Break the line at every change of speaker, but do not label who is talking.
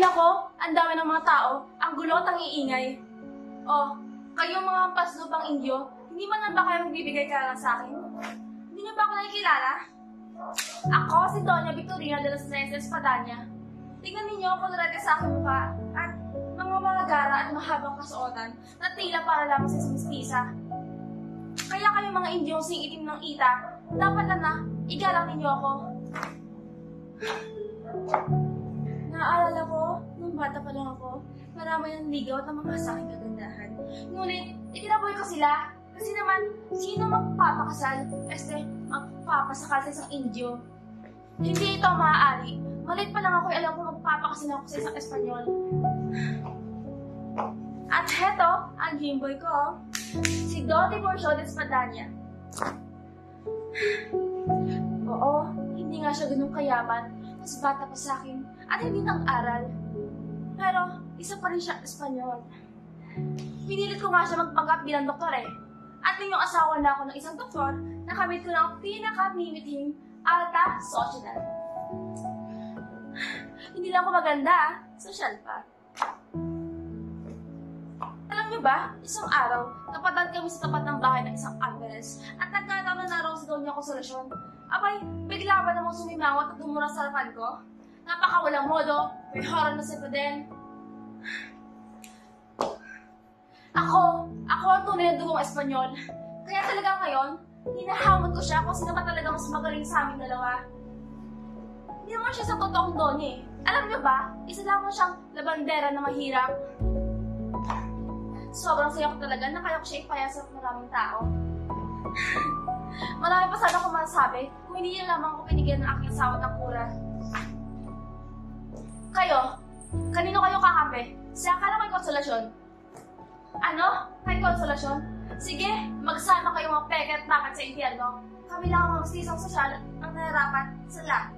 nako, ang dami ng mga tao, ang gulo at ang iingay. Oh, kayong mga paslupang Indyo, hindi man lang ba kayo magbibigay ka lang sa akin? Hindi niyo ba ako nakikilala? Ako si Doña Victorina de los Reyes Padanya. Tingnan ninyo ang kolorete sa aking mukha at mga gara at mahabang kasuotan na tila para lamang sa mistisa. Kaya kayo mga Indyong sing-itim ng ita, dapat na igalang ninyo ako. Naaalala ko, nung bata pa lang ako, marami ng ligaw at mga sa aking kagandahan. Ngunit, itinaboy ko sila. Kasi naman, sino magpapakasal? Magpapasakal sa isang Indyo. Hindi ito maaari. Malit pa lang ako alam ko magpapakasal ako sa isang Espanyol. At heto, ang Jimboy ko, si Doti Porcio de Espadanya. Oo, hindi nga siya ganun kayaman. Mas bata pa sa akin at hindi nang-aral. Pero, isa pa rin siya Espanyol. Pinilit ko nga siya magpanggap bilang doktor eh. At yung asawa na ako ng isang doktor, nakamit ko ng pinakamimithing alta social. Hindi lang ako maganda, social pa. Alam niyo ba, isang araw, napadaan kami sa tapat ng bahay ng isang Alvarez at nagkataon na naroon si Doña Consolacion. Abay, bigla ba namang sumimawat at dumura sa harapan ko? Napakawalang modo, may horror na sa din. Ako ang tunay na dugong Espanyol. Kaya talaga ngayon, hinahamon ko siya kung sino ba talaga mas magaling sa aming dalawa. Hindi naman siya sa totoong Doña eh. Alam niyo ba, isa lamang siyang labandera na mahirap. Sobrang saya ko talaga na kaya ko siya ipayasa sa maraming tao. Marami pa sana akong masasabi kung hindi niya lamang ako pinigyan ng aking asawa ng kura. Kayo, kanino kayo kakampi? Siya ka lang kay Consolacion. Ano? Kay Consolacion? Sige, magsama kayo mga peke at bakit sa impyerno. Kami lang ang mga masisang sosyal ang nahirapan sa lahat.